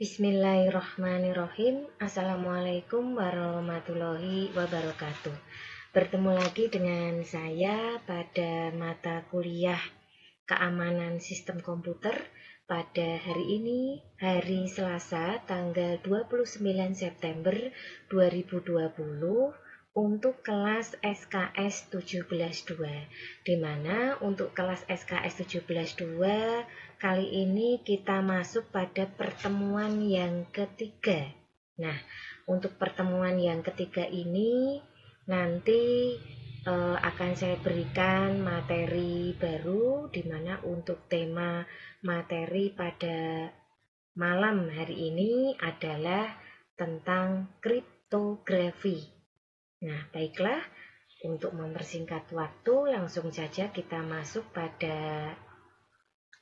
Bismillahirrahmanirrahim. Assalamualaikum warahmatullahi wabarakatuh. Bertemu lagi dengan saya pada mata kuliah Keamanan Sistem Komputer pada hari ini, hari Selasa, tanggal 29 September 2020 untuk kelas SKS 17.2, di mana untuk kelas SKS 17.2 kali ini kita masuk pada pertemuan yang ketiga. Nah, untuk pertemuan yang ketiga ini nanti akan saya berikan materi baru, di mana untuk tema materi pada malam hari ini adalah tentang kriptografi. Nah, baiklah, untuk mempersingkat waktu, langsung saja kita masuk pada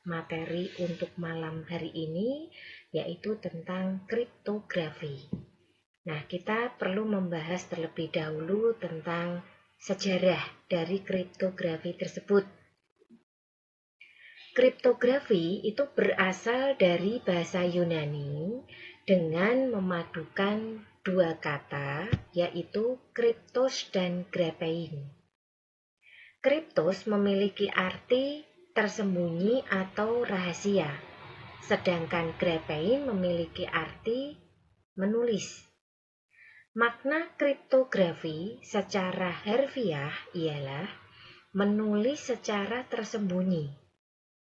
materi untuk malam hari ini, yaitu tentang kriptografi. Nah, kita perlu membahas terlebih dahulu tentang sejarah dari kriptografi tersebut. Kriptografi itu berasal dari bahasa Yunani dengan memadukan dua kata, yaitu kriptos dan grapein. Kriptos memiliki arti tersembunyi atau rahasia, sedangkan grapein memiliki arti menulis. Makna kriptografi secara harfiah ialah menulis secara tersembunyi,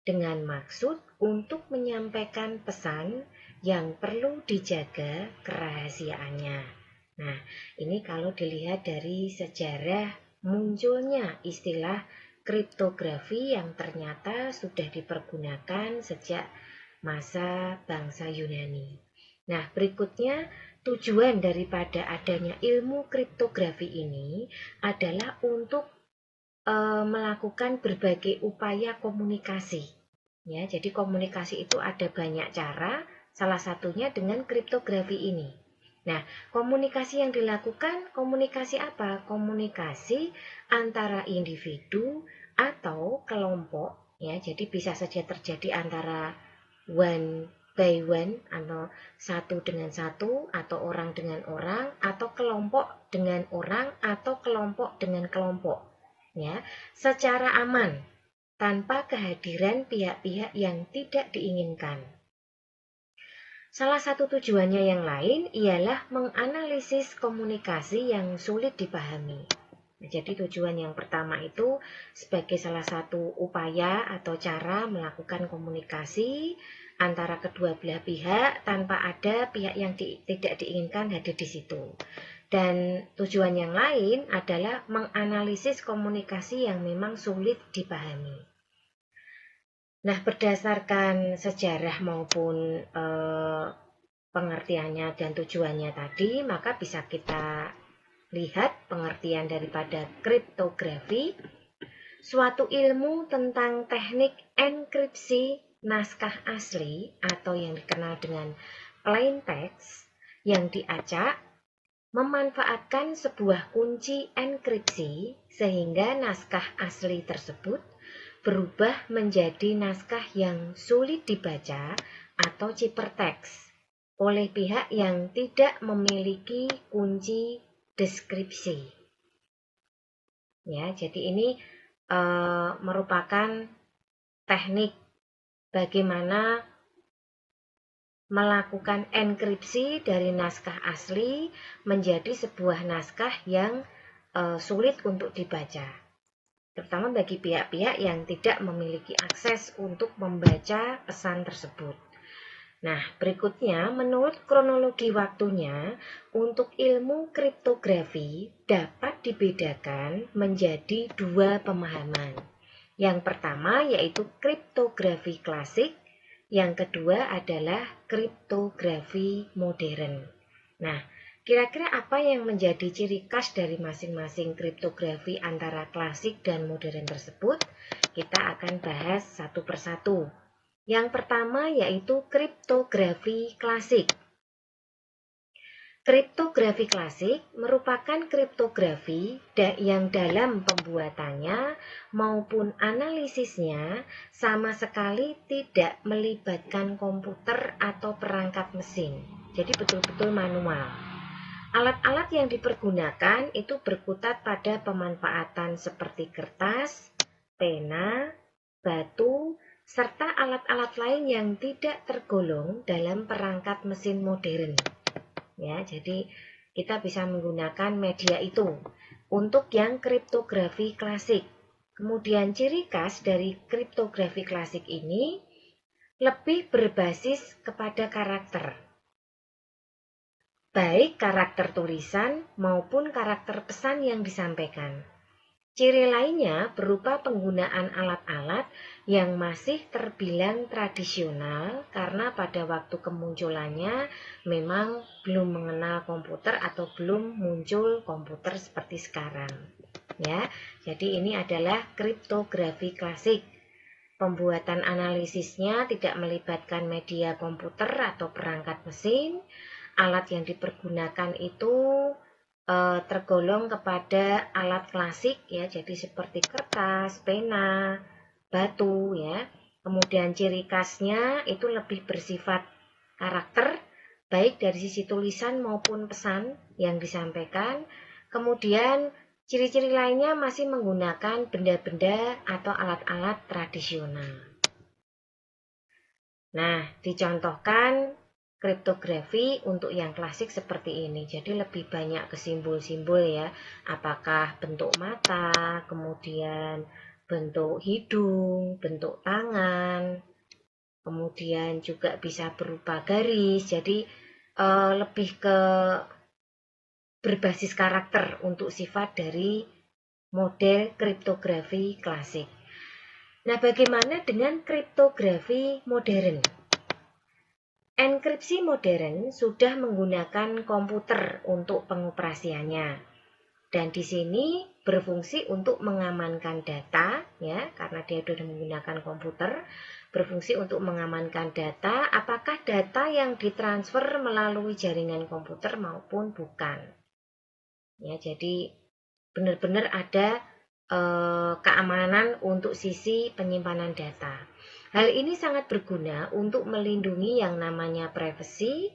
dengan maksud untuk menyampaikan pesan yang perlu dijaga kerahasiaannya. Nah, ini kalau dilihat dari sejarah munculnya istilah kriptografi yang ternyata sudah dipergunakan sejak masa bangsa Yunani. Nah, berikutnya tujuan daripada adanya ilmu kriptografi ini adalah untuk melakukan berbagai upaya komunikasi. Ya, jadi komunikasi itu ada banyak cara, salah satunya dengan kriptografi ini. Nah, komunikasi yang dilakukan, komunikasi apa? Komunikasi antara individu atau kelompok, ya. Jadi bisa saja terjadi antara one by one, atau satu dengan satu, atau orang dengan orang, atau kelompok dengan orang, atau kelompok dengan kelompok, ya, secara aman, tanpa kehadiran pihak-pihak yang tidak diinginkan. Salah satu tujuannya yang lain ialah menganalisis komunikasi yang sulit dipahami. Jadi tujuan yang pertama itu sebagai salah satu upaya atau cara melakukan komunikasi antara kedua belah pihak tanpa ada pihak yang tidak diinginkan hadir di situ. Dan tujuan yang lain adalah menganalisis komunikasi yang memang sulit dipahami. Nah, berdasarkan sejarah maupun pengertiannya dan tujuannya tadi, maka bisa kita lihat pengertian daripada kriptografi, suatu ilmu tentang teknik enkripsi naskah asli atau yang dikenal dengan plain text yang diacak, memanfaatkan sebuah kunci enkripsi sehingga naskah asli tersebut berubah menjadi naskah yang sulit dibaca atau ciphertext oleh pihak yang tidak memiliki kunci deskripsi. Ya, jadi ini merupakan teknik bagaimana melakukan enkripsi dari naskah asli menjadi sebuah naskah yang sulit untuk dibaca, terutama bagi pihak-pihak yang tidak memiliki akses untuk membaca pesan tersebut. Nah, berikutnya, menurut kronologi waktunya, untuk ilmu kriptografi dapat dibedakan menjadi dua pemahaman. Yang pertama yaitu kriptografi klasik, yang kedua adalah kriptografi modern. Nah, kira-kira apa yang menjadi ciri khas dari masing-masing kriptografi antara klasik dan modern tersebut? Kita akan bahas satu persatu. Yang pertama yaitu kriptografi klasik. Kriptografi klasik merupakan kriptografi yang dalam pembuatannya maupun analisisnya sama sekali tidak melibatkan komputer atau perangkat mesin. Jadi betul-betul manual. Alat-alat yang dipergunakan itu berkutat pada pemanfaatan seperti kertas, pena, batu, serta alat-alat lain yang tidak tergolong dalam perangkat mesin modern. Ya, jadi kita bisa menggunakan media itu untuk yang kriptografi klasik. Kemudian ciri khas dari kriptografi klasik ini lebih berbasis kepada karakter. Baik karakter tulisan maupun karakter pesan yang disampaikan. Ciri lainnya berupa penggunaan alat-alat yang masih terbilang tradisional karena pada waktu kemunculannya memang belum mengenal komputer atau belum muncul komputer seperti sekarang. Ya, jadi ini adalah kriptografi klasik. Pembuatan analisisnya tidak melibatkan media komputer atau perangkat mesin. Alat yang dipergunakan itu tergolong kepada alat klasik ya, jadi seperti kertas, pena, batu ya. Kemudian ciri khasnya itu lebih bersifat karakter baik dari sisi tulisan maupun pesan yang disampaikan. Kemudian ciri-ciri lainnya masih menggunakan benda-benda atau alat-alat tradisional. Nah, dicontohkan kriptografi untuk yang klasik seperti ini. Jadi lebih banyak ke simbol-simbol ya. Apakah bentuk mata, kemudian bentuk hidung, bentuk tangan, kemudian juga bisa berupa garis. Jadi lebih ke berbasis karakter untuk sifat dari model kriptografi klasik. Nah, bagaimana dengan kriptografi modern? Enkripsi modern sudah menggunakan komputer untuk pengoperasiannya. Dan di sini berfungsi untuk mengamankan data, ya, karena dia sudah menggunakan komputer, berfungsi untuk mengamankan data, apakah data yang ditransfer melalui jaringan komputer maupun bukan. Ya, jadi benar-benar ada keamanan untuk sisi penyimpanan data. Hal ini sangat berguna untuk melindungi yang namanya privacy,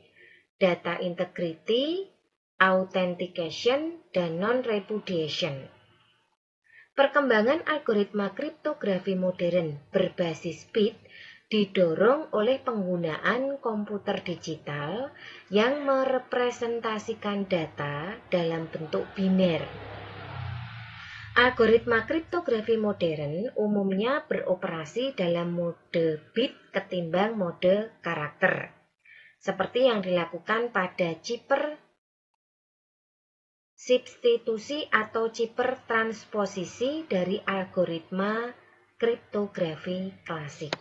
data integrity, authentication, dan non-repudiation. Perkembangan algoritma kriptografi modern berbasis bit didorong oleh penggunaan komputer digital yang merepresentasikan data dalam bentuk biner. Algoritma kriptografi modern umumnya beroperasi dalam mode bit ketimbang mode karakter, seperti yang dilakukan pada chipper substitusi atau chipper transposisi dari algoritma kriptografi klasik.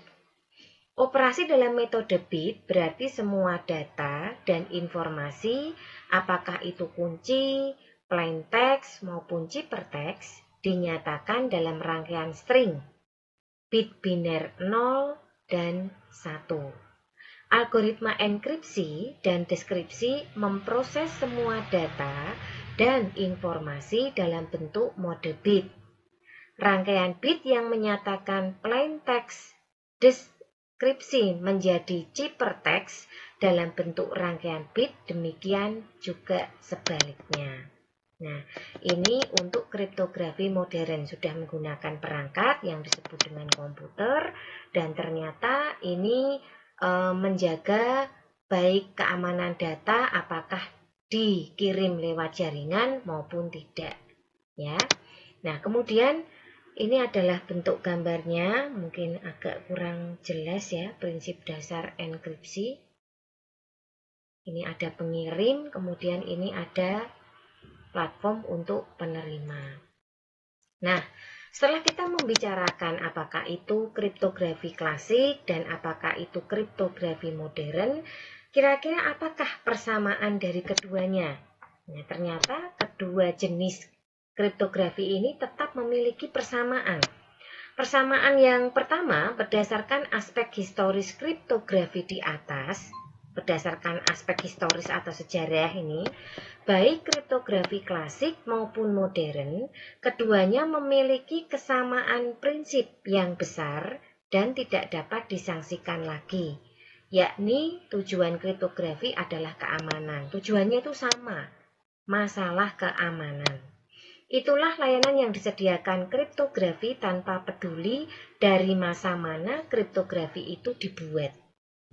Operasi dalam metode bit berarti semua data dan informasi, apakah itu kunci, plain text maupun ciphertext, dinyatakan dalam rangkaian string, bit biner 0 dan 1. Algoritma enkripsi dan deskripsi memproses semua data dan informasi dalam bentuk mode bit. Rangkaian bit yang menyatakan plain text deskripsi menjadi ciphertext dalam bentuk rangkaian bit, demikian juga sebaliknya. Nah, ini untuk kriptografi modern sudah menggunakan perangkat yang disebut dengan komputer, dan ternyata ini menjaga baik keamanan data apakah dikirim lewat jaringan maupun tidak. Ya. Nah, kemudian ini adalah bentuk gambarnya, mungkin agak kurang jelas ya, prinsip dasar enkripsi. Ini ada pengirim, kemudian ini ada platform untuk penerima. Nah, setelah kita membicarakan apakah itu kriptografi klasik dan apakah itu kriptografi modern, kira-kira apakah persamaan dari keduanya? Nah, ternyata kedua jenis kriptografi ini tetap memiliki persamaan. Persamaan yang pertama berdasarkan aspek historis kriptografi di atas, berdasarkan aspek historis atau sejarah ini, baik kriptografi klasik maupun modern, keduanya memiliki kesamaan prinsip yang besar dan tidak dapat disangsikan lagi, yakni tujuan kriptografi adalah keamanan. Tujuannya itu sama, masalah keamanan. Itulah layanan yang disediakan kriptografi tanpa peduli dari masa mana kriptografi itu dibuat.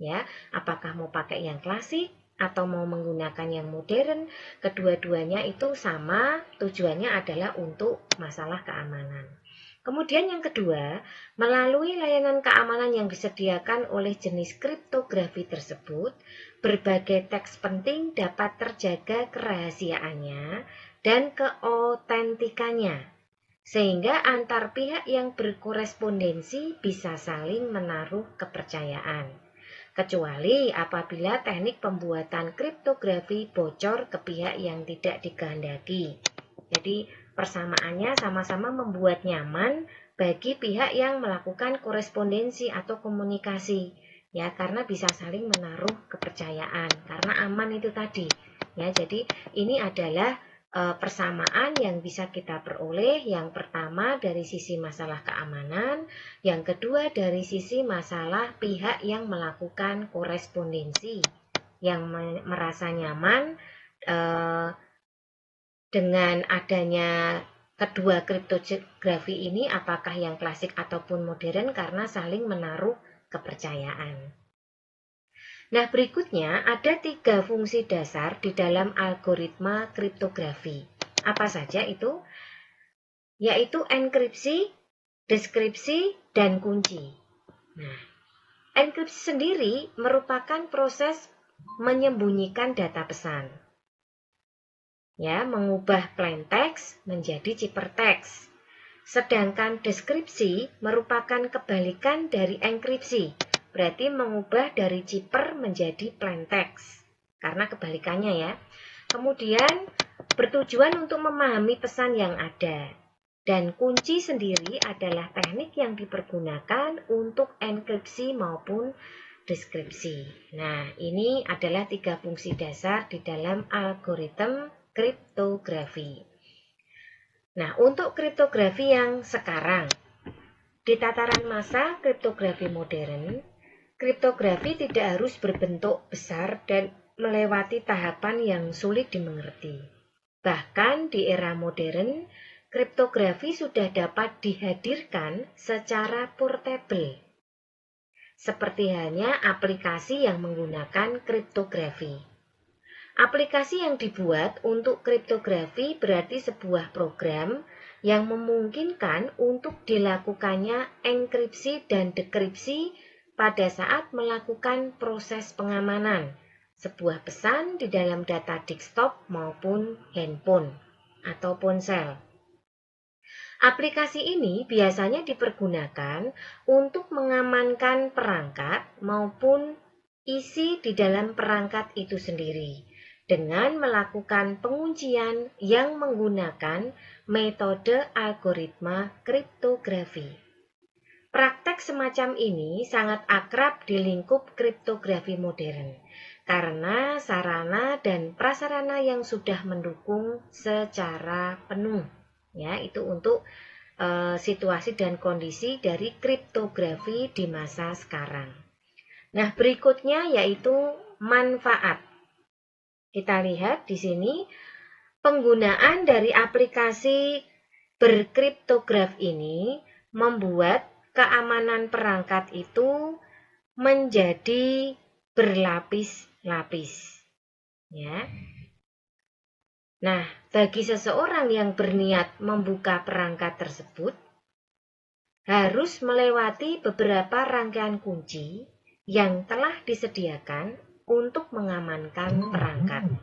Ya, apakah mau pakai yang klasik atau mau menggunakan yang modern, kedua-duanya itu sama, tujuannya adalah untuk masalah keamanan. Kemudian yang kedua, melalui layanan keamanan yang disediakan oleh jenis kriptografi tersebut, berbagai teks penting dapat terjaga kerahasiaannya dan keautentikannya, sehingga antar pihak yang berkorespondensi bisa saling menaruh kepercayaan. Kecuali apabila teknik pembuatan kriptografi bocor ke pihak yang tidak dikehendaki. Jadi persamaannya sama-sama membuat nyaman bagi pihak yang melakukan korespondensi atau komunikasi, ya, karena bisa saling menaruh kepercayaan, karena aman itu tadi. Ya, jadi ini adalah persamaan yang bisa kita peroleh. Yang pertama dari sisi masalah keamanan, yang kedua dari sisi masalah pihak yang melakukan korespondensi, yang merasa nyaman dengan adanya kedua kriptografi ini, apakah yang klasik ataupun modern, karena saling menaruh kepercayaan. Nah, berikutnya ada 3 fungsi dasar di dalam algoritma kriptografi. Apa saja itu? Yaitu enkripsi, deskripsi, dan kunci. Nah, enkripsi sendiri merupakan proses menyembunyikan data pesan. Ya, mengubah plain text menjadi ciphertext. Sedangkan deskripsi merupakan kebalikan dari enkripsi. Berarti mengubah dari cipher menjadi plain text, karena kebalikannya ya. Kemudian bertujuan untuk memahami pesan yang ada. Dan kunci sendiri adalah teknik yang dipergunakan untuk enkripsi maupun deskripsi. Nah, ini adalah 3 fungsi dasar di dalam algoritma kriptografi. Nah, untuk kriptografi yang sekarang, di tataran masa kriptografi modern, kriptografi tidak harus berbentuk besar dan melewati tahapan yang sulit dimengerti. Bahkan di era modern, kriptografi sudah dapat dihadirkan secara portable, seperti halnya aplikasi yang menggunakan kriptografi. Aplikasi yang dibuat untuk kriptografi berarti sebuah program yang memungkinkan untuk dilakukannya enkripsi dan dekripsi pada saat melakukan proses pengamanan sebuah pesan di dalam data desktop maupun handphone atau ponsel. Aplikasi ini biasanya dipergunakan untuk mengamankan perangkat maupun isi di dalam perangkat itu sendiri dengan melakukan penguncian yang menggunakan metode algoritma kriptografi. Praktek semacam ini sangat akrab di lingkup kriptografi modern karena sarana dan prasarana yang sudah mendukung secara penuh. Ya, itu untuk situasi dan kondisi dari kriptografi di masa sekarang. Nah, berikutnya yaitu manfaat. Kita lihat di sini penggunaan dari aplikasi berkriptograf ini membuat keamanan perangkat itu menjadi berlapis-lapis. Ya. Nah, bagi seseorang yang berniat membuka perangkat tersebut, harus melewati beberapa rangkaian kunci yang telah disediakan untuk mengamankan perangkat.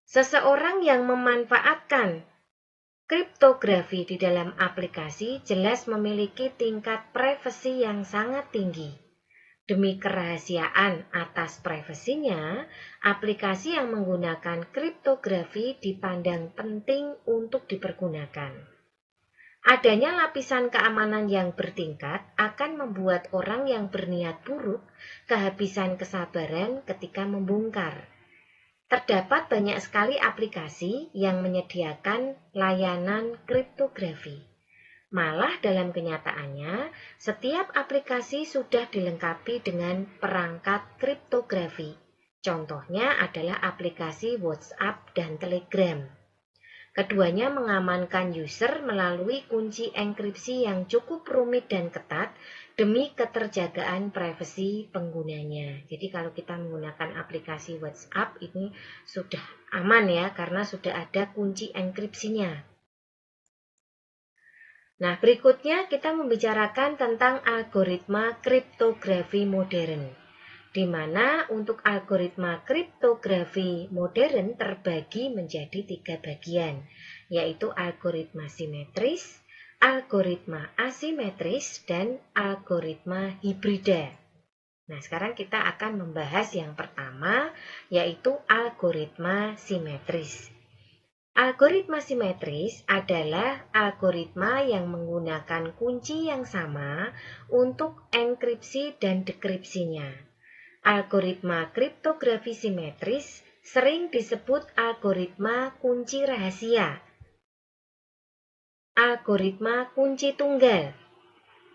Seseorang yang memanfaatkan kriptografi di dalam aplikasi jelas memiliki tingkat privasi yang sangat tinggi. Demi kerahasiaan atas privasinya, aplikasi yang menggunakan kriptografi dipandang penting untuk dipergunakan. Adanya lapisan keamanan yang bertingkat akan membuat orang yang berniat buruk kehabisan kesabaran ketika membongkar. Terdapat banyak sekali aplikasi yang menyediakan layanan kriptografi. Malah dalam kenyataannya, setiap aplikasi sudah dilengkapi dengan perangkat kriptografi. Contohnya adalah aplikasi WhatsApp dan Telegram. Keduanya mengamankan user melalui kunci enkripsi yang cukup rumit dan ketat demi keterjagaan privasi penggunanya. Jadi kalau kita menggunakan aplikasi WhatsApp ini sudah aman ya, karena sudah ada kunci enkripsinya. Nah, berikutnya kita membicarakan tentang algoritma kriptografi modern, di mana untuk algoritma kriptografi modern terbagi menjadi 3 bagian, yaitu algoritma simetris, algoritma asimetris, dan algoritma hibrida. Nah, sekarang kita akan membahas yang pertama, yaitu algoritma simetris. Algoritma simetris adalah algoritma yang menggunakan kunci yang sama untuk enkripsi dan dekripsinya. Algoritma kriptografi simetris sering disebut algoritma kunci rahasia, algoritma kunci tunggal,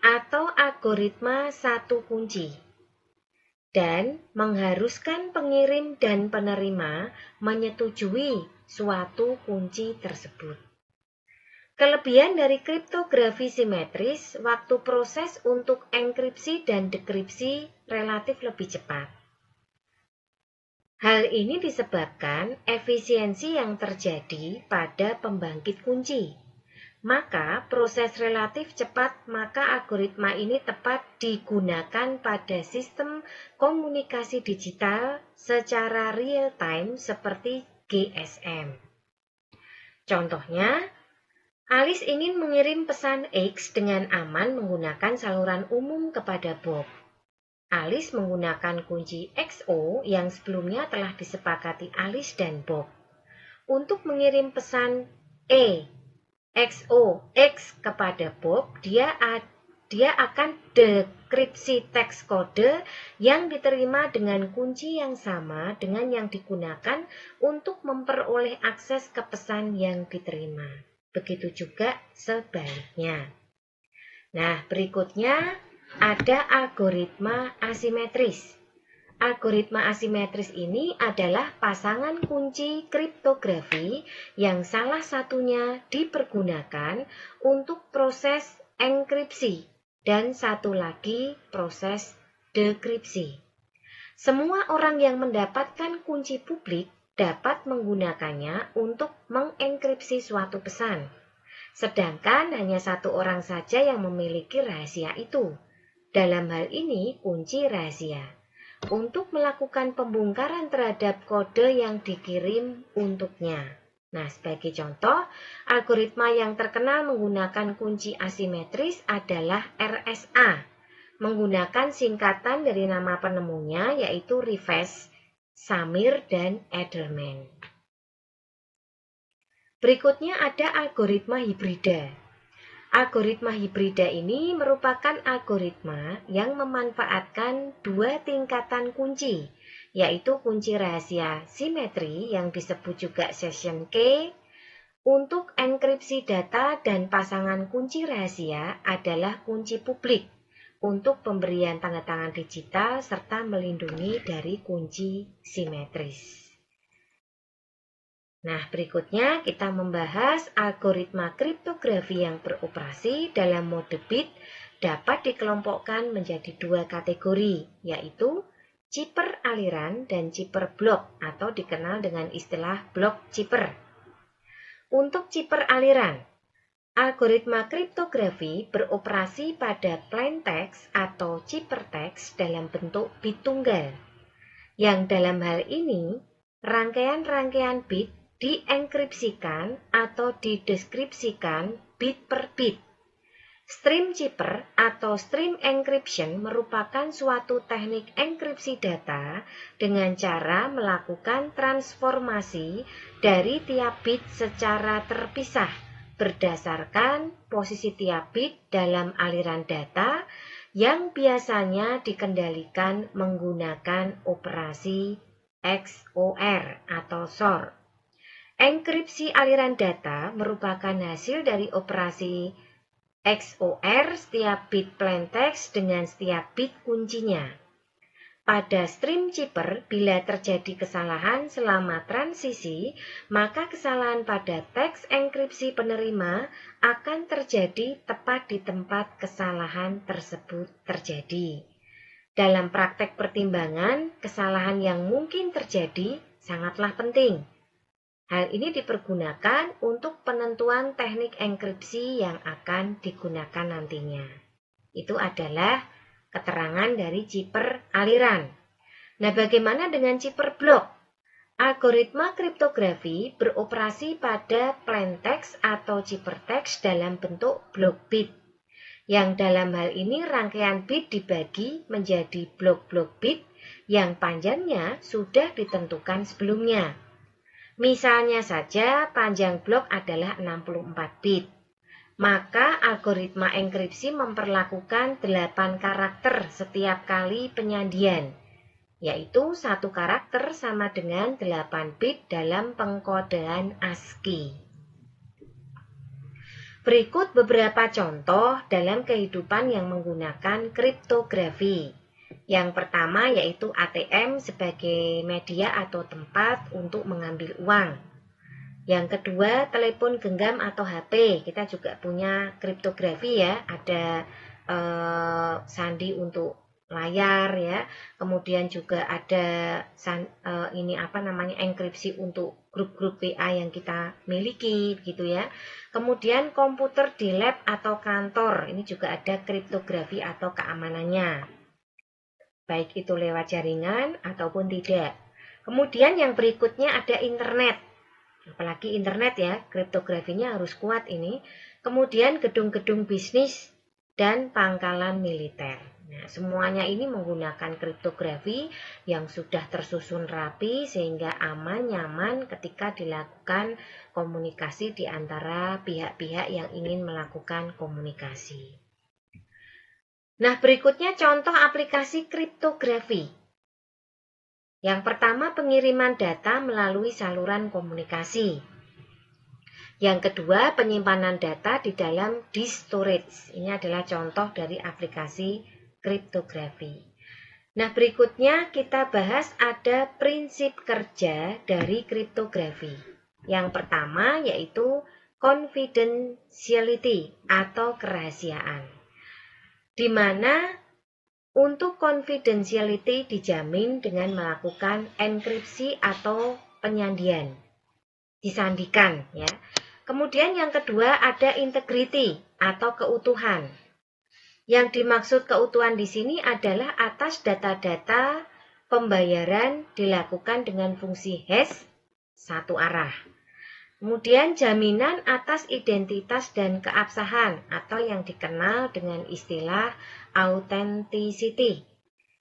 atau algoritma satu kunci, dan mengharuskan pengirim dan penerima menyetujui suatu kunci tersebut. Kelebihan dari kriptografi simetris, waktu proses untuk enkripsi dan dekripsi relatif lebih cepat. Hal ini disebabkan efisiensi yang terjadi pada pembangkit kunci. Maka proses relatif cepat, maka algoritma ini tepat digunakan pada sistem komunikasi digital secara real time seperti GSM. Contohnya, Alice ingin mengirim pesan X dengan aman menggunakan saluran umum kepada Bob. Alice menggunakan kunci XO yang sebelumnya telah disepakati Alice dan Bob. Untuk mengirim pesan XO X kepada Bob, dia akan dekripsi teks kode yang diterima dengan kunci yang sama dengan yang digunakan untuk memperoleh akses ke pesan yang diterima. Begitu juga sebaliknya. Nah, berikutnya ada algoritma asimetris. Algoritma asimetris ini adalah pasangan kunci kriptografi yang salah satunya dipergunakan untuk proses enkripsi dan satu lagi proses dekripsi. Semua orang yang mendapatkan kunci publik dapat menggunakannya untuk mengenkripsi suatu pesan. Sedangkan hanya satu orang saja yang memiliki rahasia itu. Dalam hal ini kunci rahasia. Untuk melakukan pembongkaran terhadap kode yang dikirim untuknya. Nah, sebagai contoh, algoritma yang terkenal menggunakan kunci asimetris adalah RSA, menggunakan singkatan dari nama penemunya yaitu Rives, Samir, dan Edelman. Berikutnya ada algoritma hibrida. Algoritma hibrida ini merupakan algoritma yang memanfaatkan 2 tingkatan kunci, yaitu kunci rahasia simetri yang disebut juga session key untuk enkripsi data, dan pasangan kunci rahasia adalah kunci publik untuk pemberian tanda tangan digital serta melindungi dari kunci simetris. Nah, berikutnya kita membahas algoritma kriptografi yang beroperasi dalam mode bit dapat dikelompokkan menjadi 2 kategori, yaitu chipper aliran dan chipper blok atau dikenal dengan istilah blok chipper. Untuk chipper aliran, algoritma kriptografi beroperasi pada plain text atau chipper text dalam bentuk bit tunggal, yang dalam hal ini rangkaian-rangkaian bit dienkripsikan atau dideskripsikan bit per bit. Stream chipper atau stream encryption merupakan suatu teknik enkripsi data dengan cara melakukan transformasi dari tiap bit secara terpisah berdasarkan posisi tiap bit dalam aliran data yang biasanya dikendalikan menggunakan operasi XOR atau XOR. Enkripsi aliran data merupakan hasil dari operasi XOR setiap bit plaintext dengan setiap bit kuncinya. Pada stream chipper, bila terjadi kesalahan selama transisi, maka kesalahan pada teks enkripsi penerima akan terjadi tepat di tempat kesalahan tersebut terjadi. Dalam praktek pertimbangan, kesalahan yang mungkin terjadi sangatlah penting. Hal ini dipergunakan untuk penentuan teknik enkripsi yang akan digunakan nantinya. Itu adalah keterangan dari chipper aliran. Nah, bagaimana dengan chipper blok? Algoritma kriptografi beroperasi pada plaintext atau ciphertext dalam bentuk blok bit, yang dalam hal ini rangkaian bit dibagi menjadi blok-blok bit yang panjangnya sudah ditentukan sebelumnya. Misalnya saja panjang blok adalah 64 bit. Maka algoritma enkripsi memperlakukan 8 karakter setiap kali penyandian, yaitu satu karakter sama dengan 8 bit dalam pengkodean ASCII. Berikut beberapa contoh dalam kehidupan yang menggunakan kriptografi. Yang pertama yaitu ATM sebagai media atau tempat untuk mengambil uang. Yang kedua, telepon genggam atau HP. Kita juga punya kriptografi ya, ada sandi untuk layar ya. Kemudian juga ada enkripsi untuk grup-grup WA yang kita miliki gitu ya. Kemudian komputer di lab atau kantor. Ini juga ada kriptografi atau keamanannya. Baik itu lewat jaringan ataupun tidak. Kemudian yang berikutnya ada internet. Apalagi internet ya, kriptografinya harus kuat ini. Kemudian gedung-gedung bisnis dan pangkalan militer. Nah, semuanya ini menggunakan kriptografi yang sudah tersusun rapi sehingga aman, nyaman ketika dilakukan komunikasi di antara pihak-pihak yang ingin melakukan komunikasi. Nah, berikutnya contoh aplikasi kriptografi. Yang pertama, pengiriman data melalui saluran komunikasi. Yang kedua, penyimpanan data di dalam disk storage. Ini adalah contoh dari aplikasi kriptografi. Nah, berikutnya kita bahas ada prinsip kerja dari kriptografi. Yang pertama yaitu confidentiality atau kerahasiaan, di mana untuk confidentiality dijamin dengan melakukan enkripsi atau penyandian, disandikan ya. Kemudian yang kedua ada integrity atau keutuhan. Yang dimaksud keutuhan di sini adalah atas data-data pembayaran dilakukan dengan fungsi hash satu arah. Kemudian jaminan atas identitas dan keabsahan atau yang dikenal dengan istilah authenticity.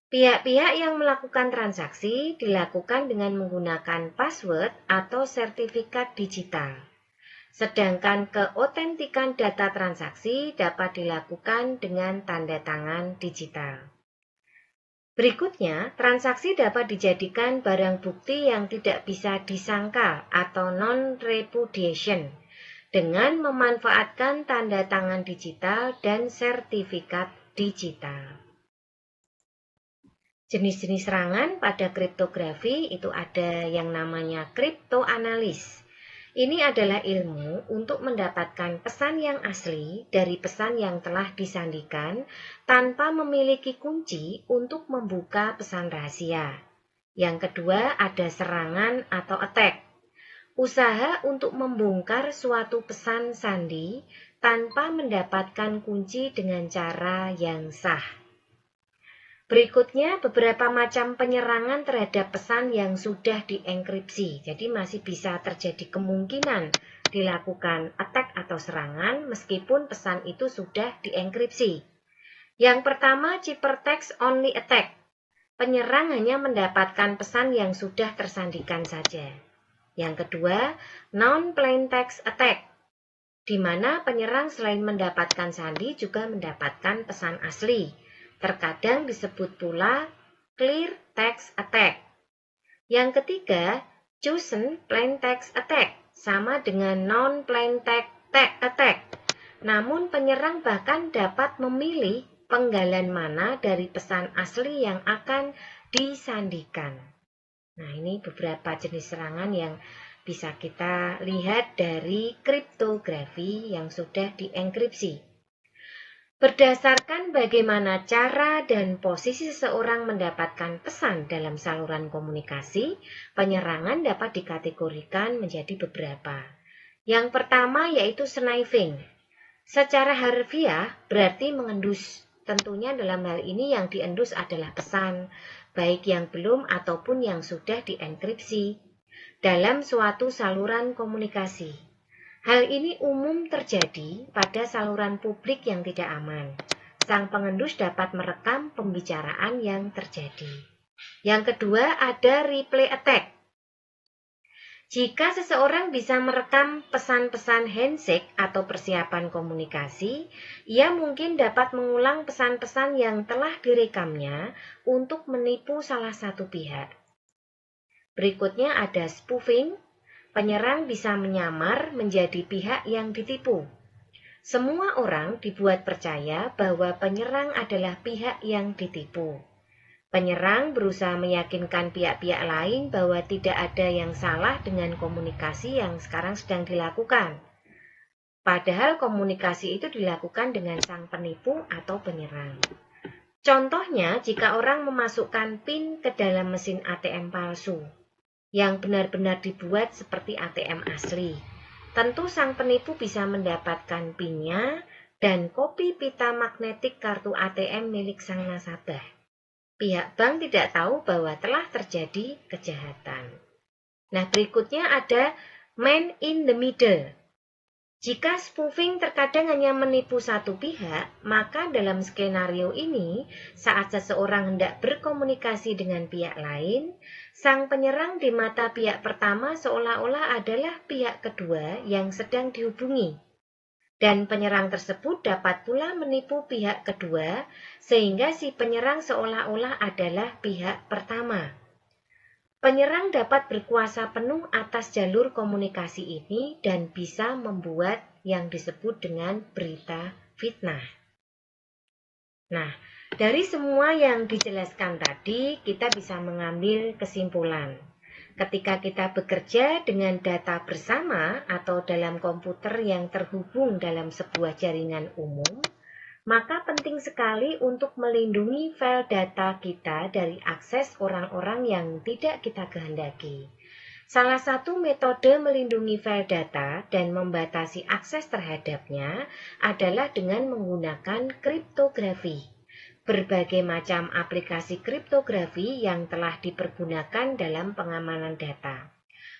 Pihak-pihak yang melakukan transaksi dilakukan dengan menggunakan password atau sertifikat digital. Sedangkan keotentikan data transaksi dapat dilakukan dengan tanda tangan digital. Berikutnya, transaksi dapat dijadikan barang bukti yang tidak bisa disangkal atau non-repudiation dengan memanfaatkan tanda tangan digital dan sertifikat digital. Jenis-jenis serangan pada kriptografi itu ada yang namanya kriptoanalis. Ini adalah ilmu untuk mendapatkan pesan yang asli dari pesan yang telah disandikan tanpa memiliki kunci untuk membuka pesan rahasia. Yang kedua ada serangan atau attack. Usaha untuk membongkar suatu pesan sandi tanpa mendapatkan kunci dengan cara yang sah. Berikutnya beberapa macam penyerangan terhadap pesan yang sudah dienkripsi. Jadi masih bisa terjadi kemungkinan dilakukan attack atau serangan meskipun pesan itu sudah dienkripsi. Yang pertama, ciphertext only attack. Penyerang hanya mendapatkan pesan yang sudah tersandikan saja. Yang kedua, non-plaintext attack. di mana penyerang selain mendapatkan sandi juga mendapatkan pesan asli. Terkadang disebut pula clear text attack. Yang ketiga, chosen plain text attack, sama dengan non-plain text attack. Namun penyerang bahkan dapat memilih penggalan mana dari pesan asli yang akan disandikan. Nah, ini beberapa jenis serangan yang bisa kita lihat dari kriptografi yang sudah dienkripsi. Berdasarkan bagaimana cara dan posisi seseorang mendapatkan pesan dalam saluran komunikasi, penyerangan dapat dikategorikan menjadi beberapa. Yang pertama yaitu sniping. Secara harfiah berarti mengendus. Tentunya dalam hal ini yang diendus adalah pesan, baik yang belum ataupun yang sudah dienkripsi dalam suatu saluran komunikasi. Hal ini umum terjadi pada saluran publik yang tidak aman. Sang pengendus dapat merekam pembicaraan yang terjadi. Yang kedua ada replay attack. Jika seseorang bisa merekam pesan-pesan handshake atau persiapan komunikasi, ia mungkin dapat mengulang pesan-pesan yang telah direkamnya untuk menipu salah satu pihak. Berikutnya ada spoofing. Penyerang bisa menyamar menjadi pihak yang ditipu. Semua orang dibuat percaya bahwa penyerang adalah pihak yang ditipu. Penyerang berusaha meyakinkan pihak-pihak lain bahwa tidak ada yang salah dengan komunikasi yang sekarang sedang dilakukan. Padahal komunikasi itu dilakukan dengan sang penipu atau penyerang. Contohnya, jika orang memasukkan PIN ke dalam mesin ATM palsu, yang benar-benar dibuat seperti ATM asli. Tentu sang penipu bisa mendapatkan PIN-nya dan kopi pita magnetik kartu ATM milik sang nasabah. Pihak bank tidak tahu bahwa telah terjadi kejahatan. Nah, berikutnya ada man in the middle. Jika spoofing terkadang hanya menipu satu pihak, maka dalam skenario ini, saat seseorang hendak berkomunikasi dengan pihak lain, sang penyerang di mata pihak pertama seolah-olah adalah pihak kedua yang sedang dihubungi. Dan penyerang tersebut dapat pula menipu pihak kedua, sehingga si penyerang seolah-olah adalah pihak pertama. Penyerang dapat berkuasa penuh atas jalur komunikasi ini dan bisa membuat yang disebut dengan berita fitnah. Nah, dari semua yang dijelaskan tadi, kita bisa mengambil kesimpulan. Ketika kita bekerja dengan data bersama atau dalam komputer yang terhubung dalam sebuah jaringan umum, maka penting sekali untuk melindungi file data kita dari akses orang-orang yang tidak kita kehendaki. Salah satu metode melindungi file data dan membatasi akses terhadapnya adalah dengan menggunakan kriptografi. Berbagai macam aplikasi kriptografi yang telah dipergunakan dalam pengamanan data.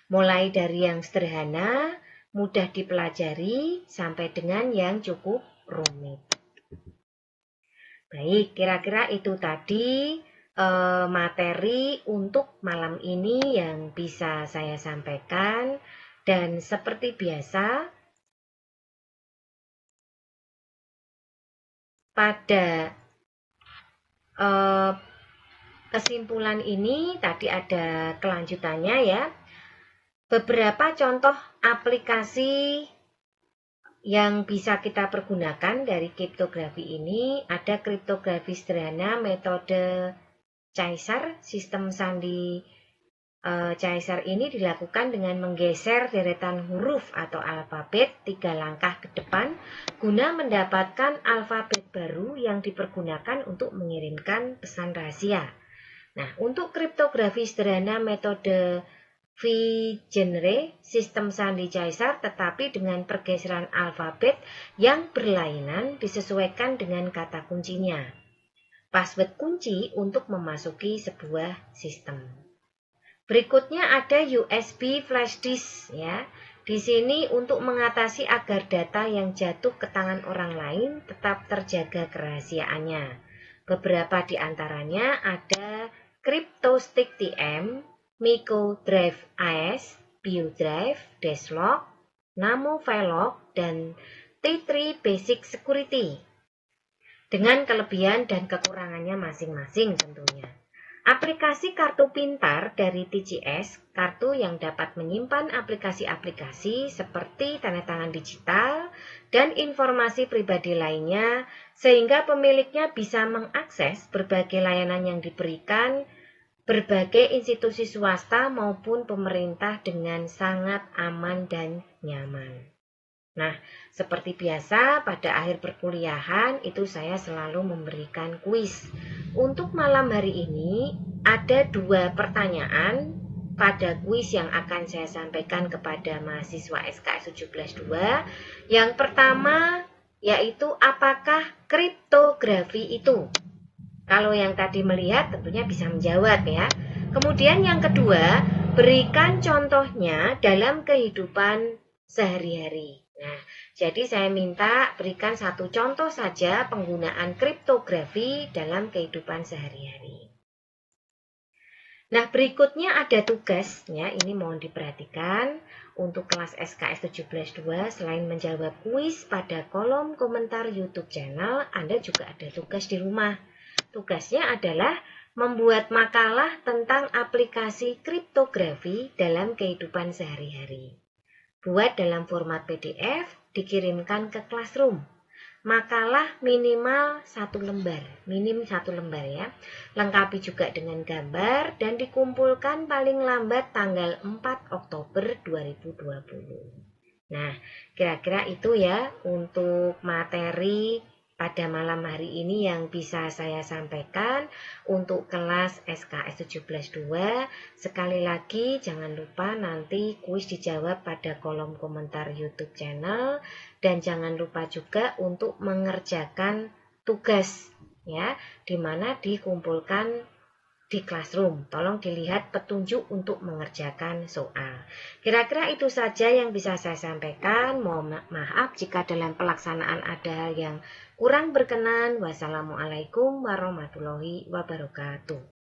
Mulai dari yang sederhana, mudah dipelajari, sampai dengan yang cukup rumit. Baik, kira-kira itu tadi materi untuk malam ini yang bisa saya sampaikan. Dan seperti biasa, pada kesimpulan ini tadi ada kelanjutannya ya. Beberapa contoh aplikasi yang bisa kita pergunakan dari kriptografi ini ada kriptografi sederhana metode Caesar. Sistem sandi Caesar ini dilakukan dengan menggeser deretan huruf atau alfabet 3 langkah ke depan guna mendapatkan alfabet baru yang dipergunakan untuk mengirimkan pesan rahasia. Nah, untuk kriptografi sederhana metode Vigenère, sistem sandi Caesar tetapi dengan pergeseran alfabet yang berlainan disesuaikan dengan kata kuncinya. Password kunci untuk memasuki sebuah sistem. Berikutnya ada USB flash disk ya. Di sini untuk mengatasi agar data yang jatuh ke tangan orang lain tetap terjaga kerahasiaannya. Beberapa di antaranya ada CryptoStick TM, Micro Drive AS, BioDrive, Desklog. Namovelog, dan T3 Basic Security. Dengan kelebihan dan kekurangannya masing-masing tentunya. Aplikasi kartu pintar dari TCS, kartu yang dapat menyimpan aplikasi-aplikasi seperti tanda tangan digital dan informasi pribadi lainnya, sehingga pemiliknya bisa mengakses berbagai layanan yang diberikan berbagai institusi swasta maupun pemerintah dengan sangat aman dan nyaman. Nah, seperti biasa pada akhir perkuliahan itu saya selalu memberikan kuis. Untuk malam hari ini ada 2 pertanyaan pada kuis yang akan saya sampaikan kepada mahasiswa SKS 17.2. Yang pertama yaitu apakah kriptografi itu? Kalau yang tadi melihat tentunya bisa menjawab ya. Kemudian yang kedua, berikan contohnya dalam kehidupan sehari-hari. Nah, jadi saya minta berikan satu contoh saja penggunaan kriptografi dalam kehidupan sehari-hari. Nah, berikutnya ada tugasnya, ini mohon diperhatikan. Untuk kelas SKS 17.2, selain menjawab kuis pada kolom komentar YouTube channel, Anda juga ada tugas di rumah. Tugasnya adalah membuat makalah tentang aplikasi kriptografi dalam kehidupan sehari-hari. Buat dalam format PDF, dikirimkan ke Classroom. Makalah minimal 1 lembar, minim 1 lembar ya. Lengkapi juga dengan gambar dan dikumpulkan paling lambat tanggal 4 Oktober 2020. Nah, kira-kira itu ya untuk materi pada malam hari ini yang bisa saya sampaikan untuk kelas SKS 17.2. Sekali lagi jangan lupa nanti kuis dijawab pada kolom komentar YouTube channel dan jangan lupa juga untuk mengerjakan tugas ya, di mana dikumpulkan di Classroom. Tolong dilihat petunjuk untuk mengerjakan soal. Kira-kira itu saja yang bisa saya sampaikan. Mohon maaf jika dalam pelaksanaan ada hal yang kurang berkenan. Wassalamualaikum warahmatullahi wabarakatuh.